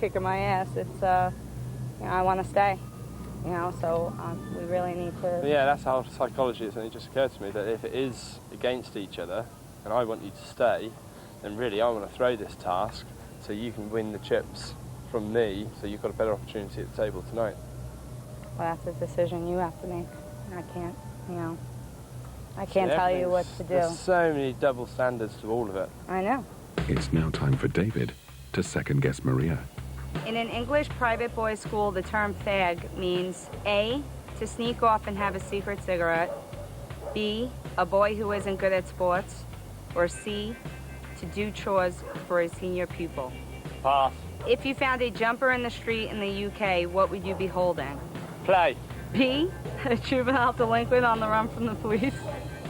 kicking my ass. It's, you know, I want to stay, you know, so we really need to... Yeah, that's how psychology is, and it just occurred to me that if it is against each other, and I want you to stay, then really I want to throw this task so you can win the chips from me, so you've got a better opportunity at the table tonight. Well, that's a decision you have to make. I can't, you know, I can't tell you what to do. There's so many double standards to all of it. I know. It's now time for David to second-guess Maria. In an English private boys' school, the term fag means A, to sneak off and have a secret cigarette, B, a boy who isn't good at sports, or C, to do chores for a senior pupil. Pass. If you found a jumper in the street in the UK, what would you be holding? Play. B, a juvenile delinquent on the run from the police.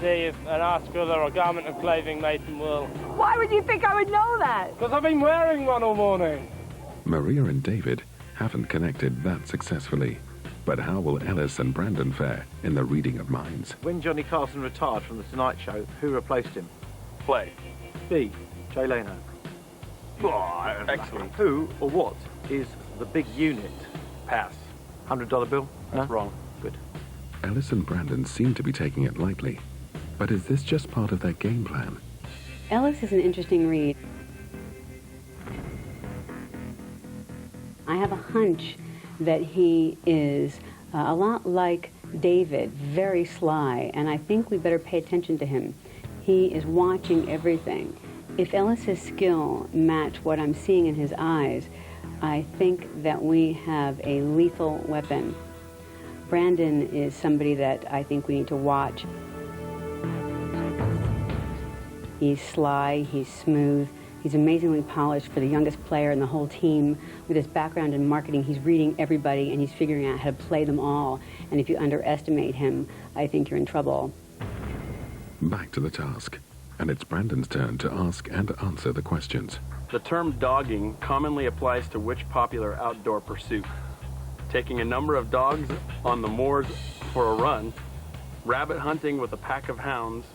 C, an article or a garment of clothing made from wool. Why would you think I would know that? Because I've been wearing one all morning. Maria and David haven't connected that successfully. But how will Ellis and Brandon fare in the reading of minds? When Johnny Carson retired from The Tonight Show, who replaced him? Play. B, Jay Leno. Excellent. Who or what is the big unit? Pass. $100 bill? That's wrong. Good. Ellis and Brandon seem to be taking it lightly. But is this just part of their game plan? Ellis is an interesting read. I have a hunch that he is a lot like David, very sly, and I think we better pay attention to him. He is watching everything. If Ellis's skill match what I'm seeing in his eyes, I think that we have a lethal weapon. Brandon is somebody that I think we need to watch. He's sly, he's smooth, he's amazingly polished for the youngest player in the whole team. With his background in marketing, he's reading everybody and he's figuring out how to play them all. And if you underestimate him, I think you're in trouble. Back to the task. And it's Brandon's turn to ask and answer the questions. The term dogging commonly applies to which popular outdoor pursuit? Taking a number of dogs on the moors for a run, rabbit hunting with a pack of hounds,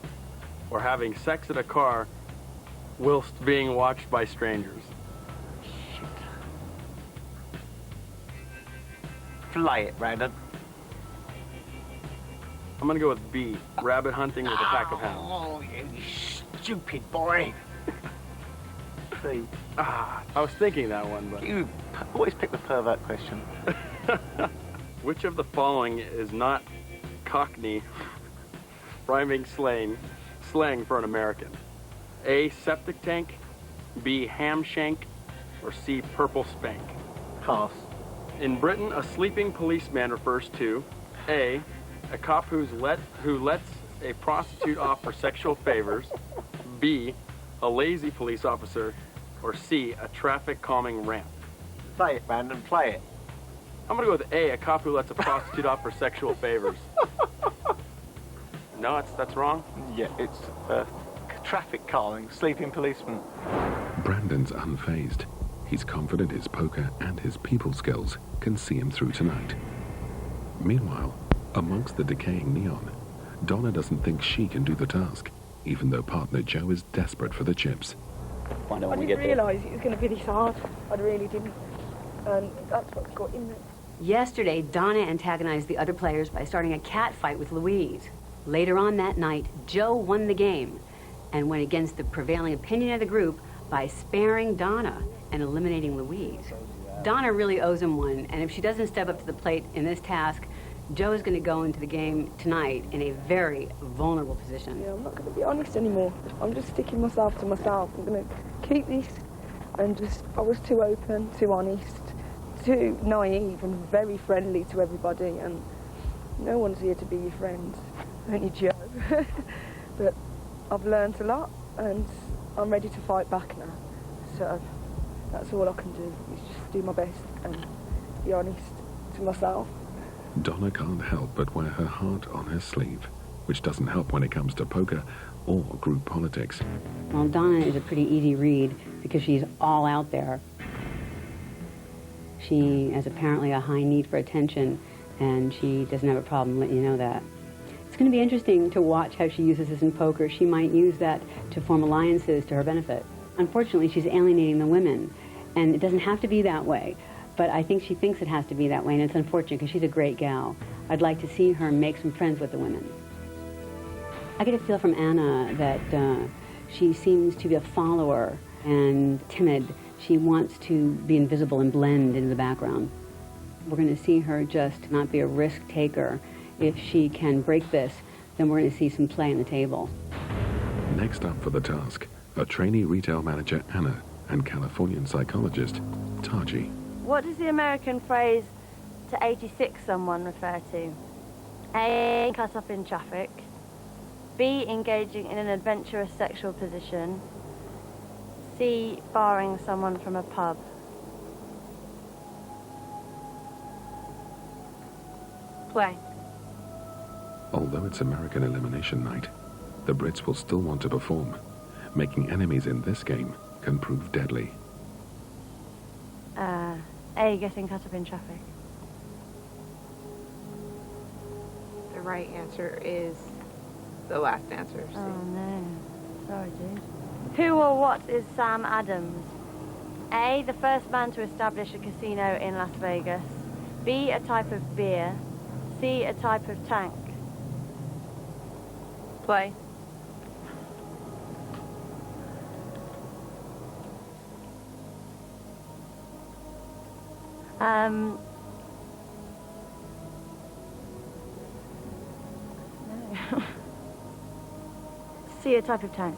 or having sex at a car whilst being watched by strangers. Shit. Play it, Brandon. I'm gonna go with B, rabbit hunting with a pack of hounds. Oh, you stupid boy. C. I was thinking that one, but... You always pick the pervert question. Which of the following is not Cockney rhyming slang for an American? A, septic tank, B, ham shank, or C, purple spank? Pass. In Britain, a sleeping policeman refers to A, a cop who lets a prostitute off for sexual favors, B, a lazy police officer, or C, a traffic calming ramp? Play it, Brandon, play it. I'm gonna go with A, a cop who lets a prostitute off for sexual favors. No, that's wrong? Yeah, it's traffic calming, sleeping policeman. Brandon's unfazed. He's confident his poker and his people skills can see him through tonight. Meanwhile, amongst the decaying neon, Donna doesn't think she can do the task, even though partner Joe is desperate for the chips. I didn't realise it was going to be this hard. I really didn't. And that's what's got in it. Yesterday, Donna antagonized the other players by starting a cat fight with Louise. Later on that night, Joe won the game and went against the prevailing opinion of the group by sparing Donna and eliminating Louise. Donna really owes him one, and if she doesn't step up to the plate in this task, Joe is going to go into the game tonight in a very vulnerable position. Yeah, I'm not going to be honest anymore. I'm just sticking myself to myself. I'm going to keep this and I was too open, too honest, too naive and very friendly to everybody, and no one's here to be your friend, only Joe. But I've learned a lot and I'm ready to fight back now. So that's all I can do, is just do my best and be honest to myself. Donna can't help but wear her heart on her sleeve, which doesn't help when it comes to poker or group politics. Well, Donna is a pretty easy read because she's all out there. She has apparently a high need for attention, and she doesn't have a problem letting you know that. It's going to be interesting to watch how she uses this in poker. She might use that to form alliances to her benefit. Unfortunately, she's alienating the women, And it doesn't have to be that way, but I think she thinks it has to be that way, and it's unfortunate because she's a great gal. I'd like to see her make some friends with the women. I get a feel from Anna that she seems to be a follower and timid. She wants to be invisible and blend into the background. We're going to see her just not be a risk taker. If she can break this, then we're going to see some play on the table. Next up for the task, a trainee retail manager, Anna, and Californian psychologist, Taji. What does the American phrase "to 86 someone" refer to? A. Cut up in traffic. B. Engaging in an adventurous sexual position. C. Barring someone from a pub. Play. Although it's American elimination night, the Brits will still want to perform. Making enemies in this game can prove deadly. A. Getting cut up in traffic. The right answer is the last answer. C. Oh no. Sorry, dude. Who or what is Sam Adams? A. The first man to establish a casino in Las Vegas. B. A type of beer. C. A type of tank. Play. No. C. A type of tank.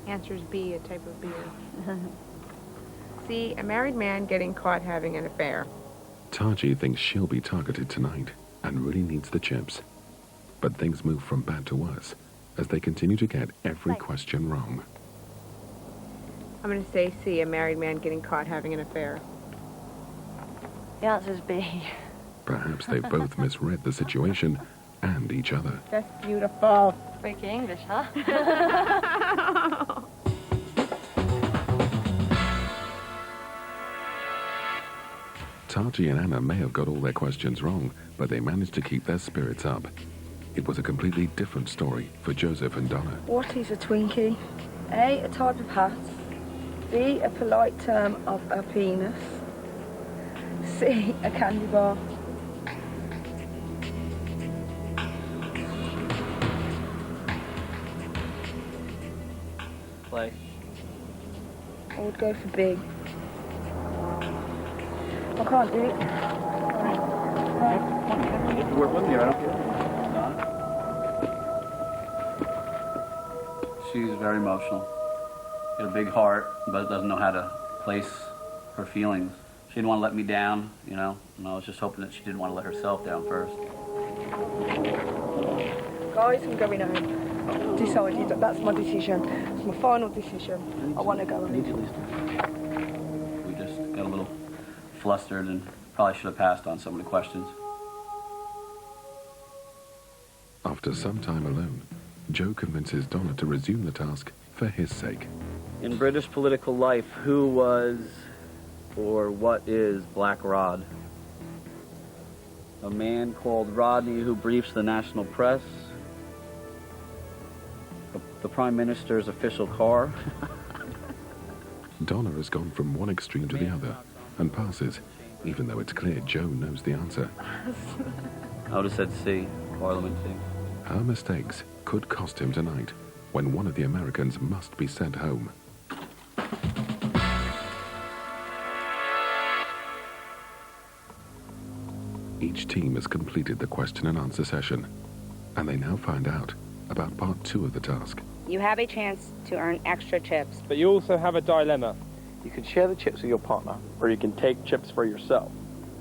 Answer's B, a type of beer. C, a married man getting caught having an affair. Taji thinks she'll be targeted tonight and really needs the chips. But things move from bad to worse as they continue to get every question wrong. I'm going to say C, a married man getting caught having an affair. The answer's B. Perhaps they both misread the situation and each other. That's beautiful. Freaky English, huh? Taji and Anna may have got all their questions wrong, but they managed to keep their spirits up. It was a completely different story for Joseph and Donna. What is a Twinkie? A, a type of hat. B, a polite term of a penis. C, a candy bar. Play. I would go for B. I can't do it. You can work with me, I don't care. She's very emotional. Got a big heart, but doesn't know how to place her feelings. She didn't want to let me down, you know, and I was just hoping that she didn't want to let herself down first. Guys, I'm going home. Decided that that's my decision. It's my final decision. I want to go home. We just got a little flustered and probably should have passed on some of the questions. After some time alone, Joe convinces Donna to resume the task for his sake. In British political life, who was or what is Black Rod? A man called Rodney who briefs the national press. The Prime Minister's official car. Donna has gone from one extreme to the other and passes, even though it's clear Joe knows the answer. I would have said C, Parliament C. Her mistakes could cost him tonight, when one of the Americans must be sent home. Each team has completed the question and answer session, and they now find out about part 2 of the task. You have a chance to earn extra chips. But you also have a dilemma. You can share the chips with your partner, or you can take chips for yourself.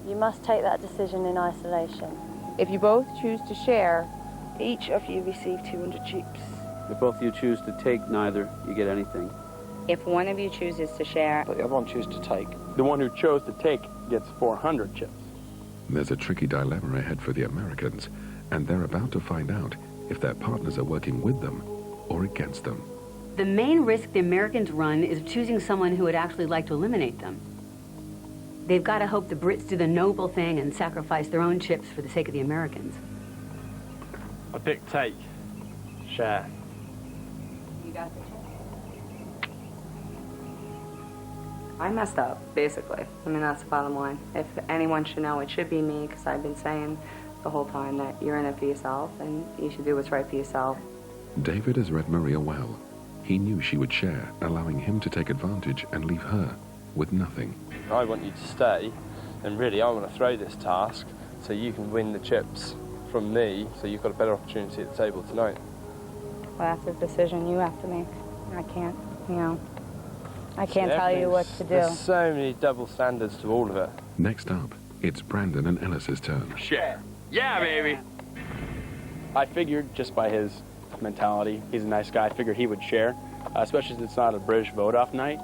You must take that decision in isolation. If you both choose to share, Each of you receive 200 chips. If both of you choose to take neither, you get anything. If one of you chooses to share, But the other one chooses to take. The one who chose to take gets 400 chips. There's a tricky dilemma ahead for the Americans, and they're about to find out if their partners are working with them or against them. The main risk the Americans run is choosing someone who would actually like to eliminate them. They've got to hope the Brits do the noble thing and sacrifice their own chips for the sake of the Americans. I pick take. Share. you got the I messed up, basically. I mean, that's the bottom line. If anyone should know, it should be me, because I've been saying the whole time that you're in it for yourself, and you should do what's right for yourself. David has read Maria well. He knew she would share, allowing him to take advantage and leave her with nothing. I want you to stay, and really I want to throw this task so you can win the chips from me, so you've got a better opportunity at the table tonight. Well, that's a decision you have to make. I can't, you know, I can't tell you what to do. There's so many double standards to all of it. Next up, it's Brandon and Ellis's turn. Share. Yeah, baby. I figured just by his mentality, he's a nice guy, I figured he would share, especially since it's not a British vote-off night.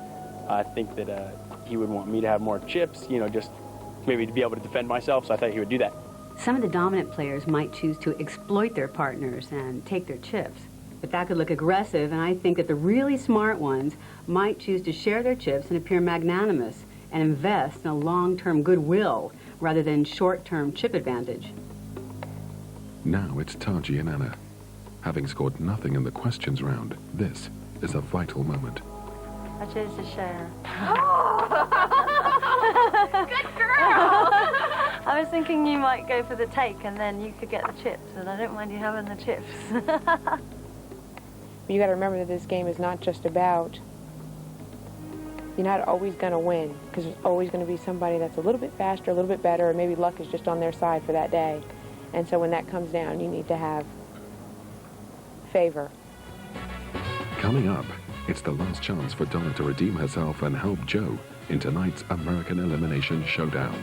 I think that he would want me to have more chips, you know, just maybe to be able to defend myself, so I thought he would do that. Some of the dominant players might choose to exploit their partners and take their chips. But that could look aggressive, and I think that the really smart ones might choose to share their chips and appear magnanimous and invest in a long-term goodwill rather than short-term chip advantage. Now it's Taji and Anna. Having scored nothing in the questions round, this is a vital moment. I chose to share. Good girl! I was thinking you might go for the take and then you could get the chips, and I don't mind you having the chips. You got to remember that this game is not just about, you're not always going to win, because there's always going to be somebody that's a little bit faster, a little bit better, or maybe luck is just on their side for that day. And so when that comes down, you need to have favor. Coming up, it's the last chance for Donna to redeem herself and help Joe in tonight's American Elimination Showdown.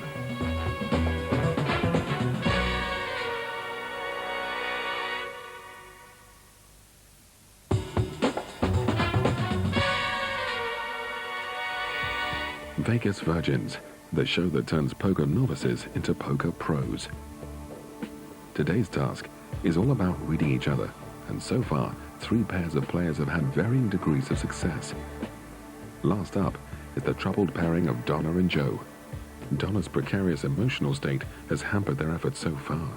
Vegas Virgins, the show that turns poker novices into poker pros. Today's task is all about reading each other, and so far, 3 pairs of players have had varying degrees of success. Last up is the troubled pairing of Donna and Joe. Donna's precarious emotional state has hampered their efforts so far.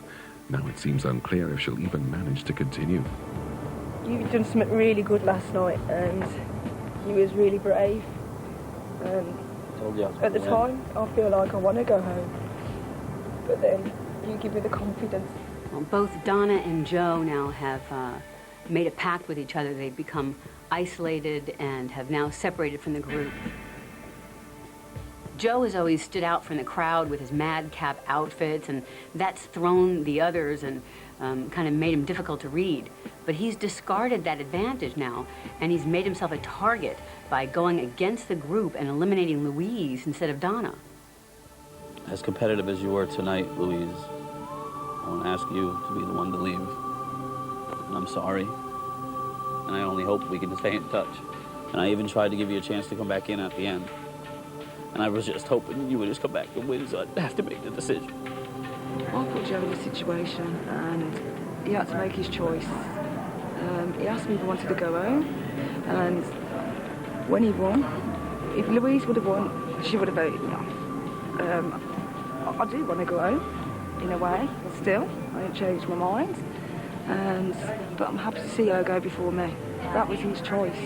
Now it seems unclear if she'll even manage to continue. You've done something really good last night, and you was really brave. At the time, I feel like I want to go home, but then you give me the confidence. Well, both Donna and Joe now have made a pact with each other. They've become isolated and have now separated from the group. Joe has always stood out from the crowd with his madcap outfits, and that's thrown the others and kind of made him difficult to read. But he's discarded that advantage now, and he's made himself a target by going against the group and eliminating Louise instead of Donna. As competitive as you were tonight, Louise, I want to ask you to be the one to leave. And I'm sorry. And I only hope we can stay in touch. And I even tried to give you a chance to come back in at the end. And I was just hoping you would just come back and win, so I'd have to make the decision. I put Joe in a situation, and he had to make his choice. He asked me if I wanted to go home, and when he won, if Louise would have won, she would have voted me off. I do want to go home, in a way, still. I didn't change my mind. But I'm happy to see her go before me. That was his choice,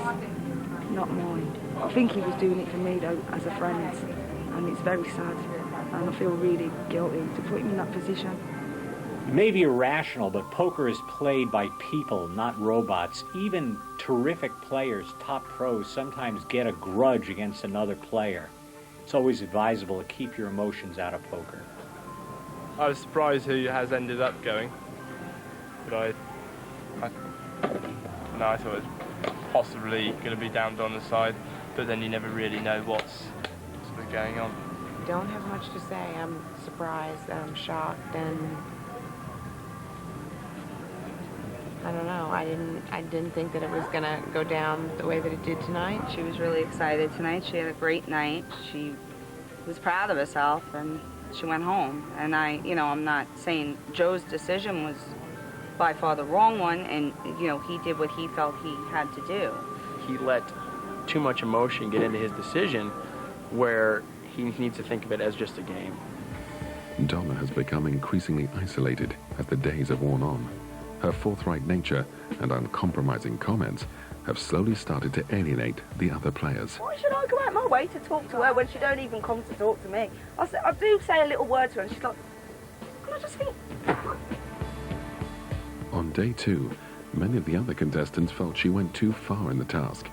not mine. I think he was doing it for me, though, as a friend, and it's very sad, and I feel really guilty to put him in that position. It may be irrational, but poker is played by people, not robots. Even terrific players, top pros, sometimes get a grudge against another player. It's always advisable to keep your emotions out of poker. I was surprised who has ended up going, but I thought it was possibly going to be down Donna's side, but then you never really know what's sort of going on. Don't have much to say. I'm surprised, I'm shocked, and I don't know. I didn't think that it was going to go down the way that it did tonight. She was really excited tonight. She had a great night. She was proud of herself, and she went home. And I'm not saying Joe's decision was by far the wrong one, and, he did what he felt he had to do. He let too much emotion get into his decision where he needs to think of it as just a game. Donna has become increasingly isolated as the days have worn on. Her forthright nature and uncompromising comments have slowly started to alienate the other players. Why should I go out my way to talk to her when she don't even come to talk to me. I do say a little word to her and she's like, and I just think... On day 2, many of the other contestants felt she went too far in the task.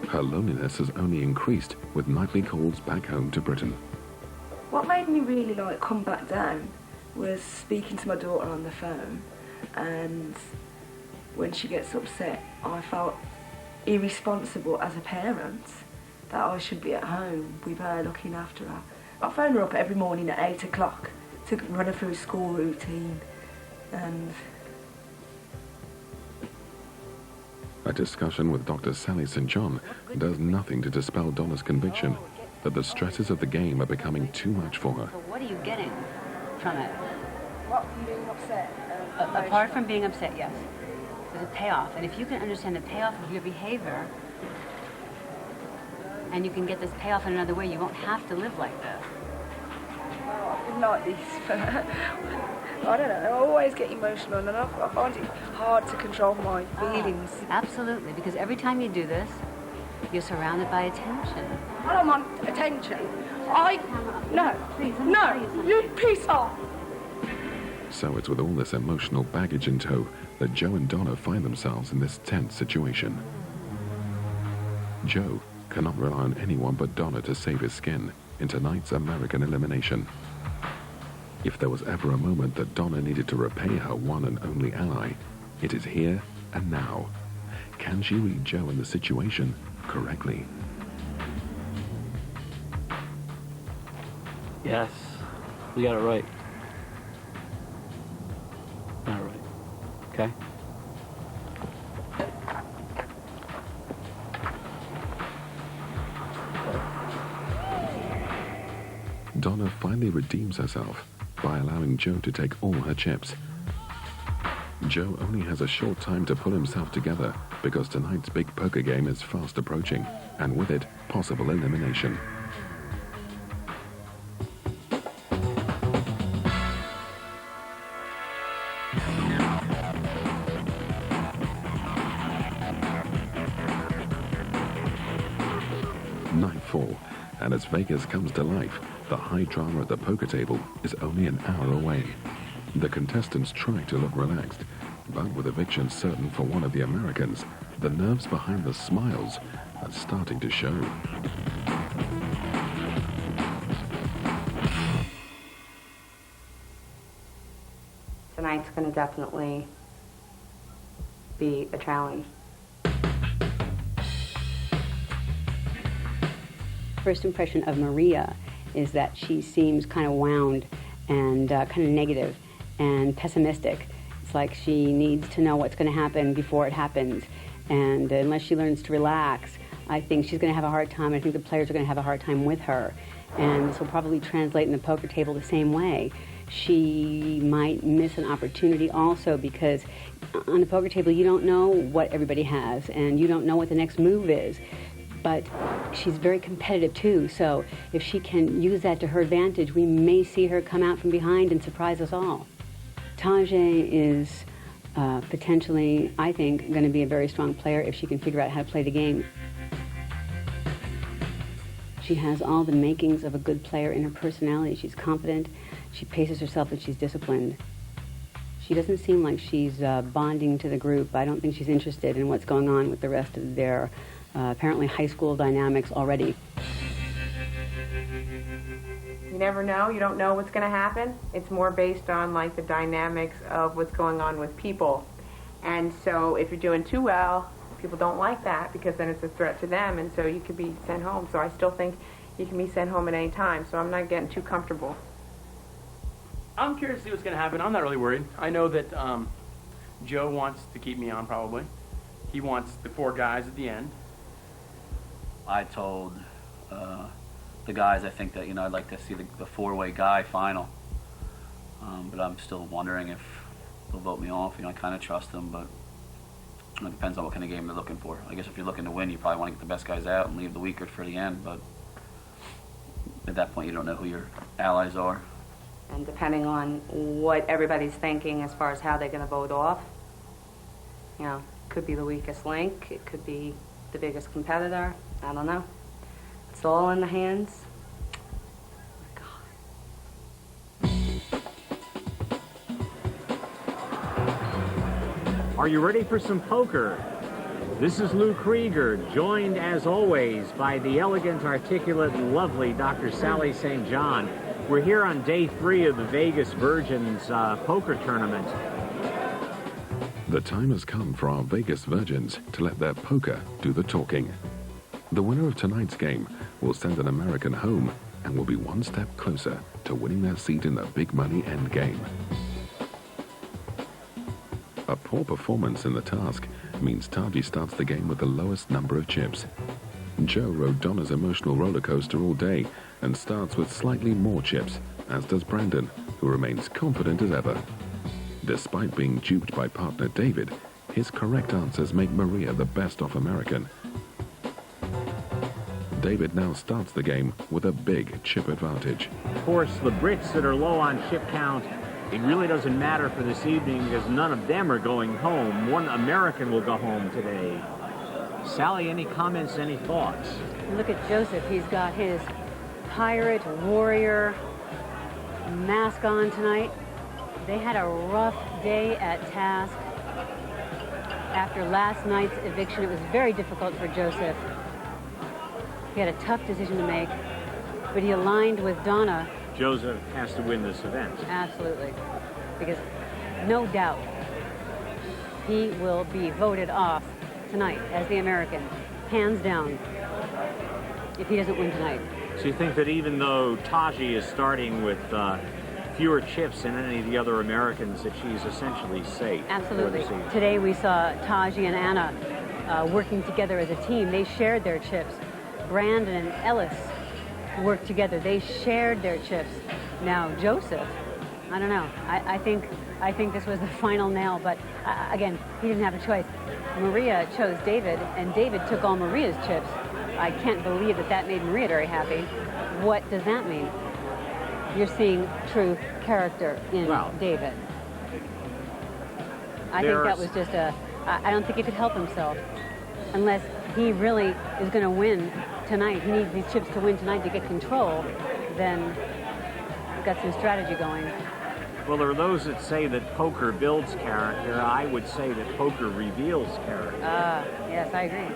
Her loneliness has only increased with nightly calls back home to Britain. What made me really come back down was speaking to my daughter on the phone, and when she gets upset, I felt irresponsible as a parent that I should be at home with her looking after her. I phone her up every morning at 8 o'clock to run her through school routine, and A discussion with Dr. Sally St. John does nothing to dispel Donna's conviction that the stresses of the game are becoming too much for her. So what are you getting from it? what, from being upset? Apart from being upset, yes. There's a payoff, and if you can understand the payoff of your behavior, and you can get this payoff in another way, you won't have to live like this. Well, I've been like this for, I don't know, I always get emotional, and I find it hard to control my feelings. Absolutely, because every time you do this, you're surrounded by attention. I don't want attention. No, Please, you piss off. So it's with all this emotional baggage in tow that Joe and Donna find themselves in this tense situation. Joe cannot rely on anyone but Donna to save his skin in tonight's American elimination. If there was ever a moment that Donna needed to repay her one and only ally, it is here and now. Can she read Joe and the situation correctly? Yes, we got it right. Got it right. Okay? Donna finally redeems herself by allowing Joe to take all her chips. Joe only has a short time to pull himself together because tonight's big poker game is fast approaching, and with it, possible elimination. Nightfall, and as Vegas comes to life, the high drama at the poker table is only an hour away. The contestants try to look relaxed, but with eviction certain for one of the Americans, the nerves behind the smiles are starting to show. Tonight's going to definitely be a challenge. First impression of Maria is that she seems kind of wound and kind of negative and pessimistic. It's like she needs to know what's going to happen before it happens. And unless she learns to relax, I think she's going to have a hard time. I think the players are going to have a hard time with her. And this will probably translate in the poker table the same way. She might miss an opportunity also because on the poker table you don't know what everybody has and you don't know what the next move is. But she's very competitive too, so if she can use that to her advantage, we may see her come out from behind and surprise us all. Tajay is potentially, I think, going to be a very strong player if she can figure out how to play the game. She has all the makings of a good player in her personality. She's confident, she paces herself, and she's disciplined. She doesn't seem like she's bonding to the group. I don't think she's interested in what's going on with the rest of their apparently high school dynamics already. You never know. You don't know what's going to happen. It's more based on like the dynamics of what's going on with people. And so if you're doing too well, people don't like that because then it's a threat to them, and so you could be sent home. So I still think you can be sent home at any time, so I'm not getting too comfortable. I'm curious to see what's going to happen. I'm not really worried. I know that Joe wants to keep me on probably. He wants the 4 guys at the end. I told the guys I think that, I'd like to see the 4-way guy final. But I'm still wondering if they'll vote me off. I kind of trust them, but it depends on what kind of game they're looking for. I guess if you're looking to win, you probably want to get the best guys out and leave the weaker for the end, but at that point you don't know who your allies are. And depending on what everybody's thinking as far as how they're going to vote off, could be the weakest link, it could be the biggest competitor, I don't know. It's all in the hands. Are you ready for some poker? This is Lou Krieger, joined as always by the elegant, articulate, lovely Dr. Sally St. John. We're here on day 3 of the Vegas Virgins poker tournament. The time has come for our Vegas Virgins to let their poker do the talking. The winner of tonight's game will send an American home and will be one step closer to winning their seat in the big money end game. A poor performance in the task means Taji starts the game with the lowest number of chips. Joe rode Donna's emotional roller coaster all day and starts with slightly more chips, as does Brandon, who remains confident as ever. Despite being duped by partner David, his correct answers make Maria the best-off American. David now starts the game with a big chip advantage. Of course, the Brits that are low on chip count, it really doesn't matter for this evening because none of them are going home. One American will go home today. Sally, any comments, any thoughts? Look at Joseph. He's got his pirate warrior mask on tonight. They had a rough day at task. After last night's eviction, it was very difficult for Joseph. He had a tough decision to make, but he aligned with Donna. Joseph has to win this event. Absolutely. Because no doubt he will be voted off tonight as the American, hands down, if he doesn't win tonight. So you think that even though Taji is starting with fewer chips than any of the other Americans, that she's essentially safe? Absolutely. Today we saw Taji and Anna working together as a team. They shared their chips. Brandon and Ellis worked together. They shared their chips. Now Joseph, I don't know. I think this was the final nail, but again, he didn't have a choice. Maria chose David, and David took all Maria's chips. I can't believe that that made Maria very happy. What does that mean? You're seeing true character in David. I think that was just I don't think he could help himself unless he really is going to win tonight. He needs these chips to win tonight to get control. Then we've got some strategy going. Well, there are those that say that poker builds character. I would say that poker reveals character. Yes, I agree.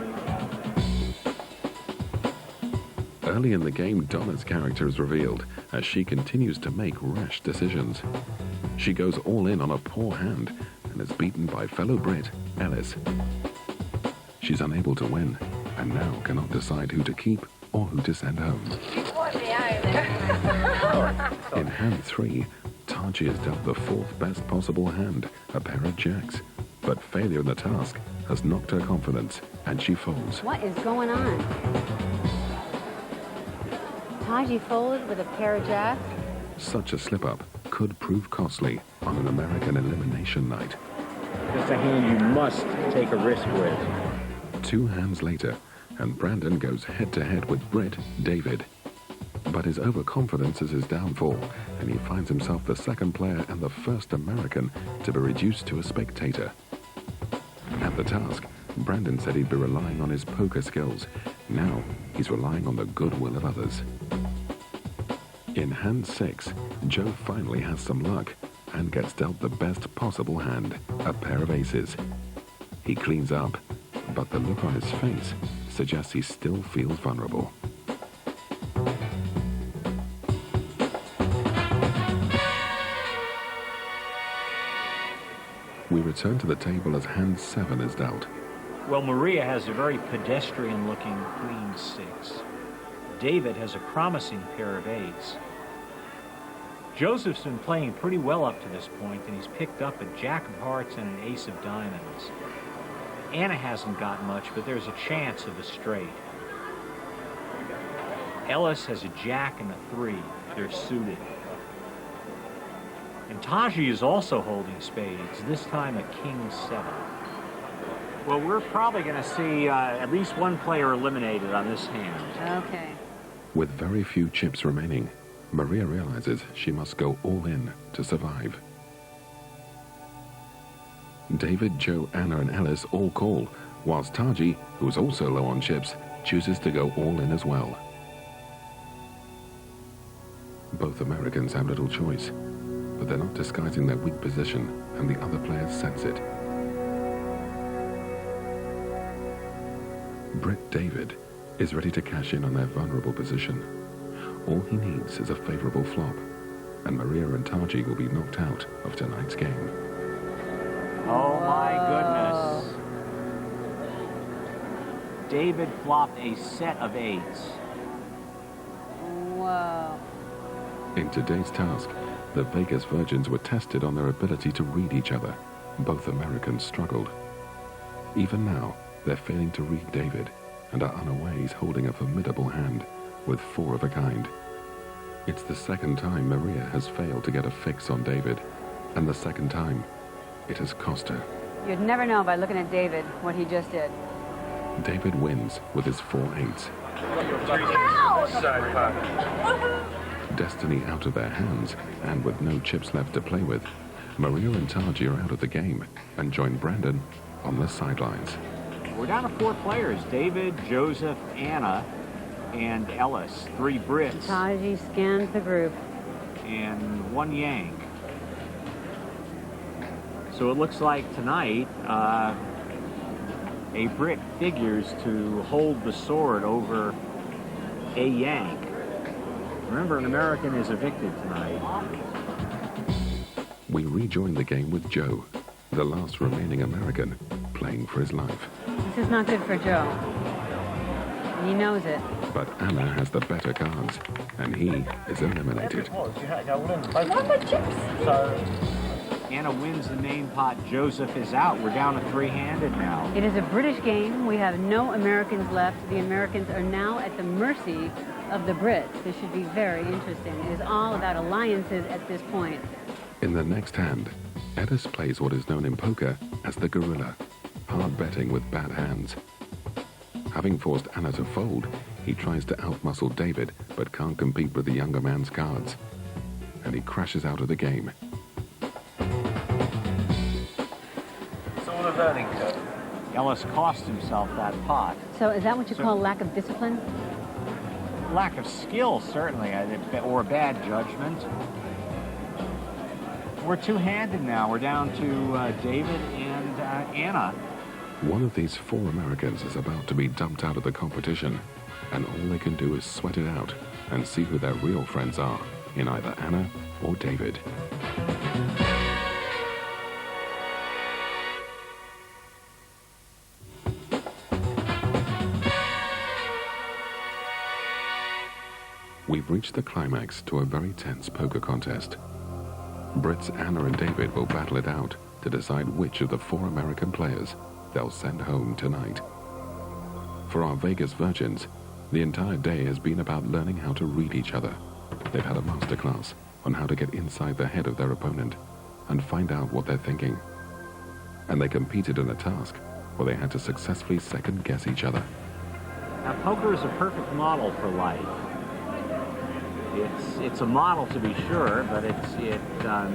Early in the game, Donna's character is revealed as she continues to make rash decisions. She goes all in on a poor hand and is beaten by fellow Brit, Ellis. She's unable to win and now cannot decide who to keep or who to send home. In hand 3, Taji is dealt the 4th best possible hand, a pair of jacks. But failure in the task has knocked her confidence and she folds. What is going on? Taji folded with a pair of jacks? Such a slip-up could prove costly on an American elimination night. Just a hand you must take a risk with. 2 hands later, and Brandon goes head-to-head with Brit, David. But his overconfidence is his downfall, and he finds himself the second player and the first American to be reduced to a spectator. At the task, Brandon said he'd be relying on his poker skills. Now, he's relying on the goodwill of others. In hand 6, Joe finally has some luck and gets dealt the best possible hand, a pair of aces. He cleans up, but the look on his face suggests he still feels vulnerable. We return to the table as hand 7 is dealt. Well, Maria has a very pedestrian-looking queen 6. David has a promising pair of 8s. Joseph's been playing pretty well up to this point, and he's picked up a jack of hearts and an ace of diamonds. Anna hasn't got much, but there's a chance of a straight. Ellis has a jack and a 3. They're suited. And Taji is also holding spades, this time a king 7. Well, we're probably going to see at least one player eliminated on this hand. Okay. With very few chips remaining, Maria realizes she must go all in to survive. David, Joe, Anna, and Ellis all call, whilst Taji, who is also low on chips, chooses to go all in as well. Both Americans have little choice, but they're not disguising their weak position, and the other players sense it. Brit David is ready to cash in on their vulnerable position. All he needs is a favorable flop, and Maria and Taji will be knocked out of tonight's game. Oh my goodness. David flopped a set of 8s. Whoa. In today's task, the Vegas virgins were tested on their ability to read each other. Both Americans struggled. Even now, they're failing to read David and are unaware he's holding a formidable hand with 4 of a kind. It's the second time Maria has failed to get a fix on David, and the second time it has cost her. You'd never know by looking at David what he just did. David wins with his 4 8s. Destiny out of their hands, and with no chips left to play with, Maria and Taji are out of the game and join Brandon on the sidelines. We're down to 4 players: David, Joseph, Anna, and Ellis. 3 Brits. Taji scans the group. And 1 Yank. So it looks like tonight, a Brit figures to hold the sword over a Yank. Remember, an American is evicted tonight. We rejoin the game with Joe, the last remaining American, playing for his life. This is not good for Joe. He knows it. But Anna has the better cards, and he is eliminated. Anna wins the main pot. Joseph is out. We're down to 3-handed now. It is a British game. We have no Americans left. The Americans are now at the mercy of the Brits. This should be very interesting. It is all about alliances at this point. In the next hand, Ellis plays what is known in poker as the gorilla, hard betting with bad hands. Having forced Anna to fold, he tries to outmuscle David, but can't compete with the younger man's cards. And he crashes out of the game. Ellis cost himself that pot. So is that what you call lack of discipline? Lack of skill, certainly, or bad judgment. We're 2-handed now. We're down to David and Anna. One of these 4 Americans is about to be dumped out of the competition, and all they can do is sweat it out and see who their real friends are in either Anna or David. We've reached the climax to a very tense poker contest. Brits Anna and David will battle it out to decide which of the 4 American players they'll send home tonight. For our Vegas virgins, the entire day has been about learning how to read each other. They've had a masterclass on how to get inside the head of their opponent and find out what they're thinking. And they competed in a task where they had to successfully second-guess each other. Now, poker is a perfect model for life. It's a model to be sure, but it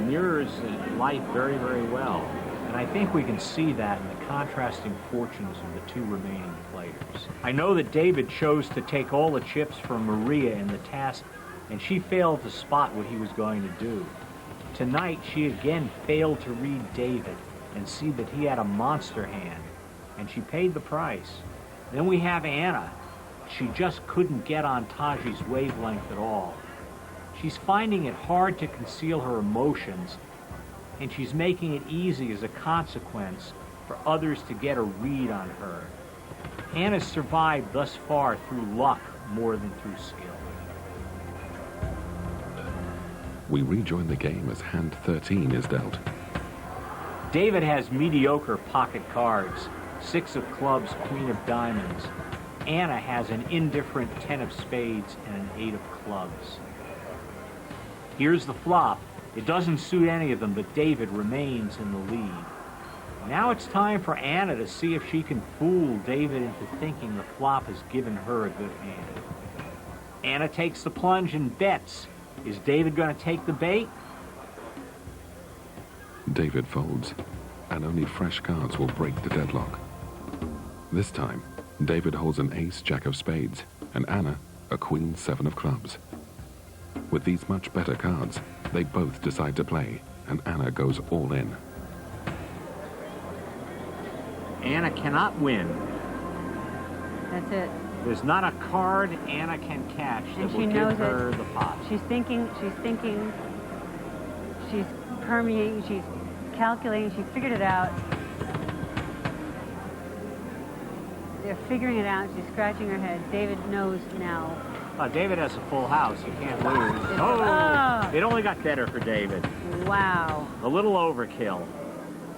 mirrors life very, very well. And I think we can see that in the contrasting fortunes of the 2 remaining players. I know that David chose to take all the chips from Maria in the task, and she failed to spot what he was going to do. Tonight, she again failed to read David and see that he had a monster hand, and she paid the price. Then we have Anna. She just couldn't get on Taji's wavelength at all. She's finding it hard to conceal her emotions, and she's making it easy as a consequence for others to get a read on her. Anna's survived thus far through luck more than through skill. We rejoin the game as hand 13 is dealt. David has mediocre pocket cards, 6 of clubs, queen of diamonds. Anna has an indifferent 10 of spades and an 8 of clubs. Here's the flop. It doesn't suit any of them, but David remains in the lead. Now it's time for Anna to see if she can fool David into thinking the flop has given her a good hand. Anna takes the plunge and bets. Is David going to take the bait? David folds, and only fresh cards will break the deadlock. This time, David holds an ace jack of spades, and Anna a queen 7 of clubs. With these much better cards, they both decide to play, and Anna goes all in. Anna cannot win. That's it. There's not a card Anna can catch that And she will give knows her it. the pot. She's thinking, she's permeating, she's calculating, she figured it out. They're figuring it out, she's scratching her head. David knows now. David has a full house, he can't lose. Oh! It only got better for David. Wow. A little overkill.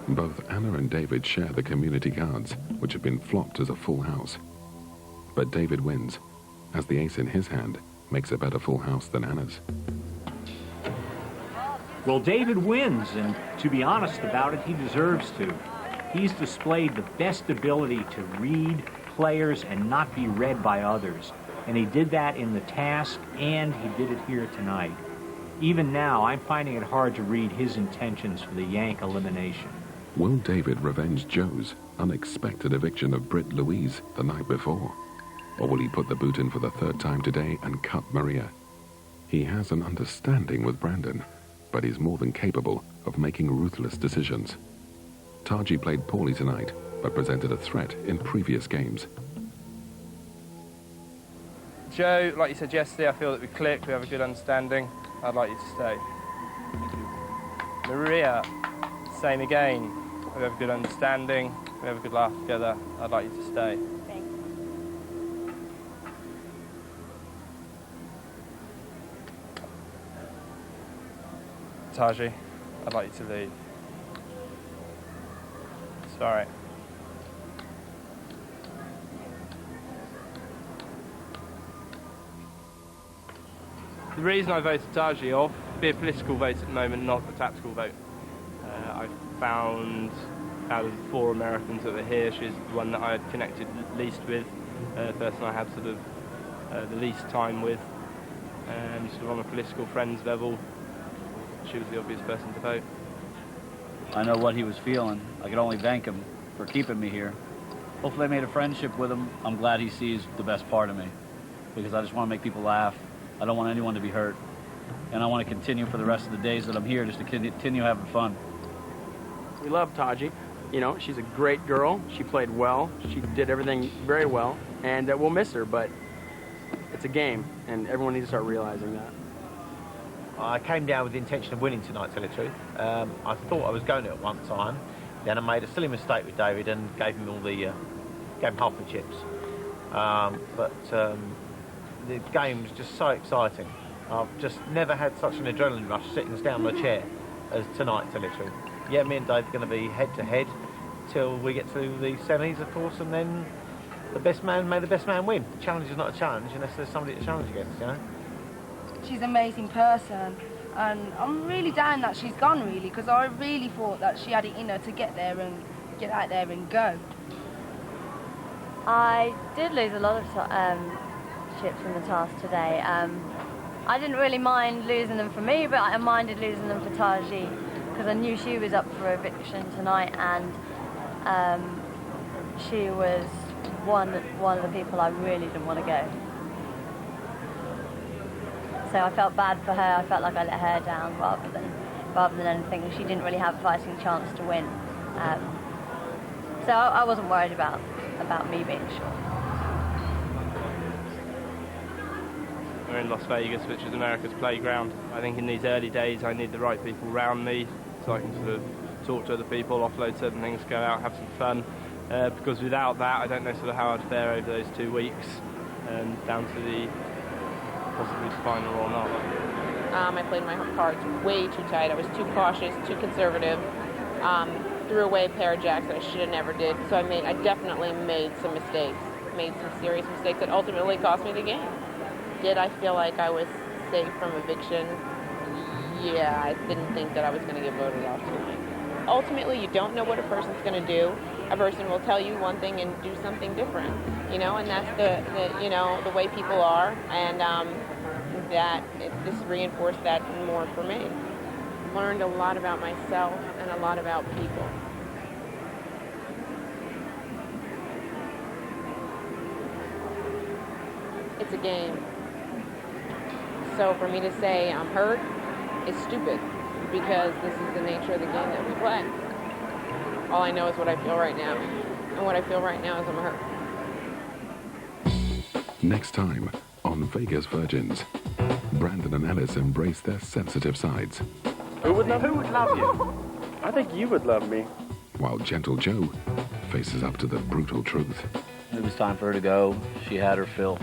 Both Anna and David share the community cards, which have been flopped as a full house. But David wins, as the ace in his hand makes a better full house than Anna's. Well, David wins, and to be honest about it, he deserves to. He's displayed the best ability to read players and not be read by others. And he did that in the task, and he did it here tonight. Even now, I'm finding it hard to read his intentions for the Yank elimination. Will David revenge Joe's unexpected eviction of Brit Louise the night before? Or will he put the boot in for the third time today and cut Maria? He has an understanding with Brandon, but he's more than capable of making ruthless decisions. Taji played poorly tonight, but presented a threat in previous games. Joe, like you said yesterday, I feel that we click, we have a good understanding. I'd like you to stay. Maria, same again. We have a good understanding, we have a good laugh together. I'd like you to stay. Thanks. Taji, I'd like you to leave. Sorry. The reason I voted Taji off, be a political vote at the moment, not a tactical vote. I found out of the 4 Americans that were here, she's the one that I had connected least with, the person I had sort of the least time with, and sort of on a political friends level, she was the obvious person to vote. I know what he was feeling. I could only thank him for keeping me here. Hopefully I made a friendship with him. I'm glad he sees the best part of me, because I just want to make people laugh. I don't want anyone to be hurt. And I want to continue for the rest of the days that I'm here, just to continue having fun. We love Taji. You know, she's a great girl. She played well. She did everything very well. And we'll miss her, but it's a game, and everyone needs to start realizing that. I came down with the intention of winning tonight, to tell you the truth. I thought I was going to at one time. Then I made a silly mistake with David and gave him gave him half the chips. The game was just so exciting. I've just never had such an adrenaline rush sitting down on a chair as tonight, to tell you the truth. Yeah, me and Dave are going to be head-to-head till we get to the semis, of course, and then the best man, may the best man win. The challenge is not a challenge unless there's somebody to challenge against, you know? She's an amazing person, and I'm really down that she's gone, really, because I really thought that she had it in her to get there and get out there and go. I did lose a lot of chips in the task today. I didn't really mind losing them for me, but I minded losing them for Taji, because I knew she was up for eviction tonight, and she was one of the people I really didn't want to go. So I felt bad for her. I felt like I let her down rather than anything. She didn't really have a fighting chance to win. So I wasn't worried about me being short. We're in Las Vegas, which is America's playground. I think in these early days I need the right people around me so I can sort of talk to other people, offload certain things, go out, have some fun. Because without that, I don't know sort of how I'd fare over those 2 weeks, down to the possibly the final or not. I played my cards way too tight. I was too cautious, too conservative. Threw away a pair of jacks that I should have never did. So I definitely made some mistakes, made some serious mistakes that ultimately cost me the game. Did I feel like I was safe from eviction? Yeah, I didn't think that I was going to get voted off tonight. Ultimately, you don't know what a person's going to do. A person will tell you one thing and do something different, you know, and that's the way people are, and this reinforced that more for me. Learned a lot about myself and a lot about people. It's a game. So for me to say I'm hurt is stupid, because this is the nature of the game that we play. All I know is what I feel right now. And what I feel right now is I'm hurt. Next time on Vegas Virgins, Brandon and Alice embrace their sensitive sides, Who would love you? I think you would love me. while Gentle Joe faces up to the brutal truth. It was time for her to go. She had her fill.